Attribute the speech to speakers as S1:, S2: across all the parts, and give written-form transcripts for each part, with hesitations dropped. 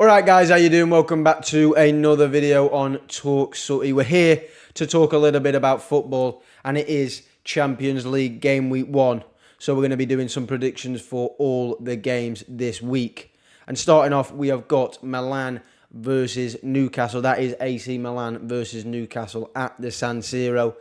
S1: Alright guys, how you doing? Welcome back to another video on Talk Sooty. We're here to talk a little bit about football, and it is Champions League game week 1. So we're going to be doing some predictions for all the games this week. And starting off, we have got Milan versus Newcastle. That is AC Milan versus Newcastle at the San Siro.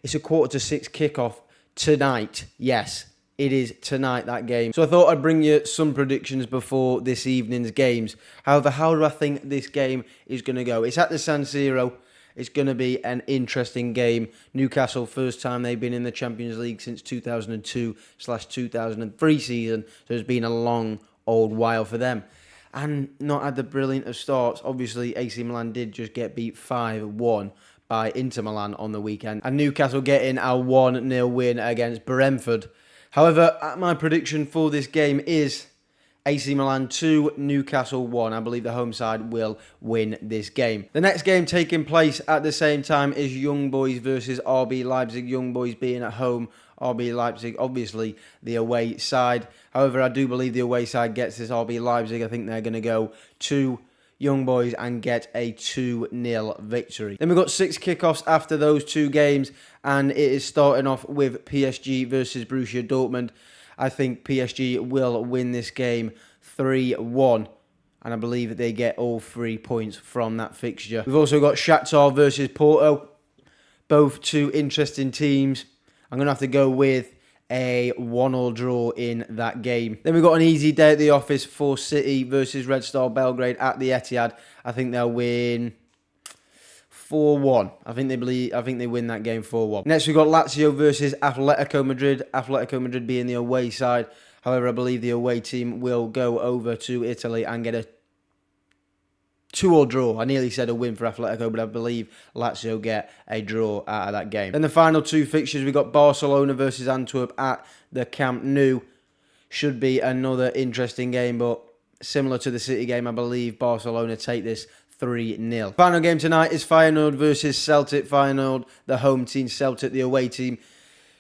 S1: It's a 5:45 kickoff tonight. Yes, it is tonight, that game. So I thought I'd bring you some predictions before this evening's games. However, how do I think this game is going to go? It's at the San Siro. It's going to be an interesting game. Newcastle, first time they've been in the Champions League since 2002/2003 season. So it's been a long, old while for them. And not had the brilliant of starts. Obviously, AC Milan did just get beat 5-1 by Inter Milan on the weekend. And Newcastle getting a 1-0 win against Brentford. However, my prediction for this game is AC Milan 2, Newcastle 1. I believe the home side will win this game. The next game taking place at the same time is Young Boys versus RB Leipzig. Young Boys being at home, RB Leipzig obviously the away side. However, I do believe the away side gets this RB Leipzig. I think they're going to go to Young Boys and get a 2-0 victory. Then we've got 6 kickoffs after those two games, and it is starting off with PSG versus Borussia Dortmund. I think PSG will win this game 3-1, and I believe they get all 3 points from that fixture. We've also got Shakhtar versus Porto. Both two interesting teams. I'm going to have to go with a 1-1 draw in that game. Then we've got an easy day at the office for City versus Red Star Belgrade at the Etihad. I think they'll win 4-1. I think they win that game 4-1. Next we've got Lazio versus Atletico Madrid. Atletico Madrid being the away side. However, I believe the away team will go over to Italy and get a 2-2 draw. I nearly said a win for Atletico, but I believe Lazio get a draw out of that game. Then the final two fixtures, we've got Barcelona versus Antwerp at the Camp Nou. Should be another interesting game, but similar to the City game, I believe Barcelona take this 3-0. Final game tonight is Feyenoord versus Celtic. Feyenoord, the home team, Celtic, the away team.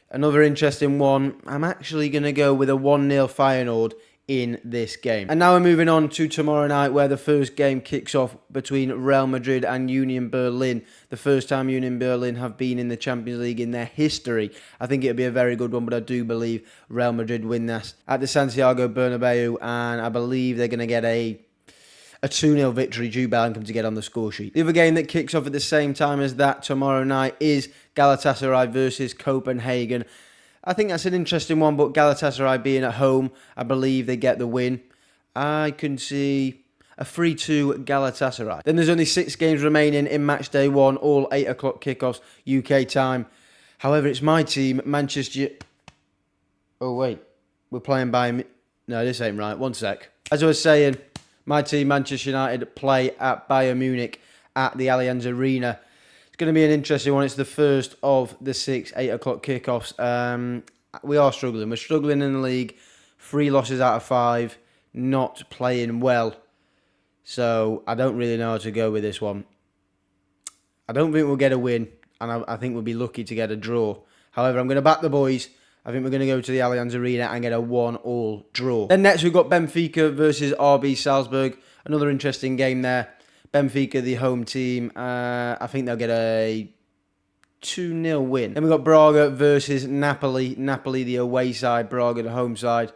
S1: Another interesting one. I'm actually going to go with a 1-0 Feyenoord in this game. And now we're moving on to tomorrow night, where the first game kicks off between Real Madrid and Union Berlin. The first time Union Berlin have been in the Champions League in their history. I think it'll be a very good one, but I do believe Real Madrid win this at the Santiago Bernabeu, and I believe they're going to get a 2-0 victory. Jude Bellingham to get on the score sheet. The other game that kicks off at the same time as that tomorrow night is Galatasaray versus Copenhagen. I think that's an interesting one, but Galatasaray being at home, I believe they get the win. I can see a 3-2 Galatasaray. Then there's only 6 games remaining in Matchday 1, all 8 o'clock kickoffs UK time. However, it's my team, Manchester... Oh, wait. We're playing Bayern... No, this ain't right. One sec. As I was saying, my team, Manchester United, play at Bayern Munich at the Allianz Arena. It's going to be an interesting one. It's the first of the 6 8 o'clock kickoffs. We are struggling. We're struggling in the league. 3 losses out of 5. Not playing well. So I don't really know how to go with this one. I don't think we'll get a win, and I think we'll be lucky to get a draw. However, I'm going to back the boys. I think we're going to go to the Allianz Arena and get a 1-1 draw. Then next we've got Benfica versus RB Salzburg. Another interesting game there. Benfica, the home team. I think they'll get a 2-0 win. Then we've got Braga versus Napoli. Napoli, the away side. Braga, the home side.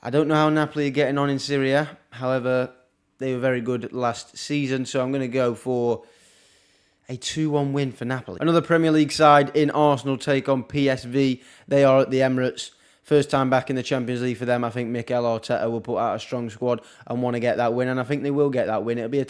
S1: I don't know how Napoli are getting on in Serie A. However, they were very good last season. So I'm going to go for a 2-1 win for Napoli. Another Premier League side in Arsenal take on PSV. They are at the Emirates. First time back in the Champions League for them. I think Mikel Arteta will put out a strong squad and want to get that win. And I think they will get that win. It'll be a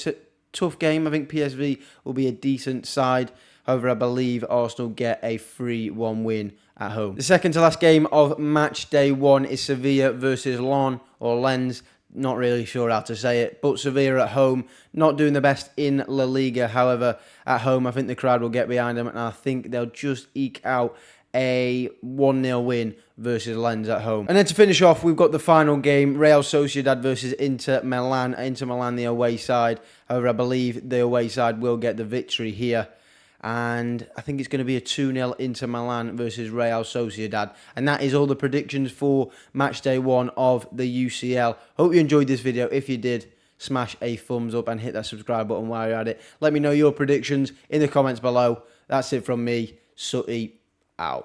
S1: tough game. I think PSV will be a decent side. However, I believe Arsenal get a 3-1 win at home. The second to last game of match day 1 is Sevilla versus Lens. Not really sure how to say it, but Sevilla at home, not doing the best in La Liga. However, at home, I think the crowd will get behind them, and I think they'll just eke out a 1-0 win versus Lens at home. And then to finish off, we've got the final game, Real Sociedad versus Inter Milan. Inter Milan, the away side. However, I believe the away side will get the victory here. And I think it's going to be a 2-0 Inter Milan versus Real Sociedad. And that is all the predictions for match day 1 of the UCL. Hope you enjoyed this video. If you did, smash a thumbs up and hit that subscribe button while you're at it. Let me know your predictions in the comments below. That's it from me. Sutty out.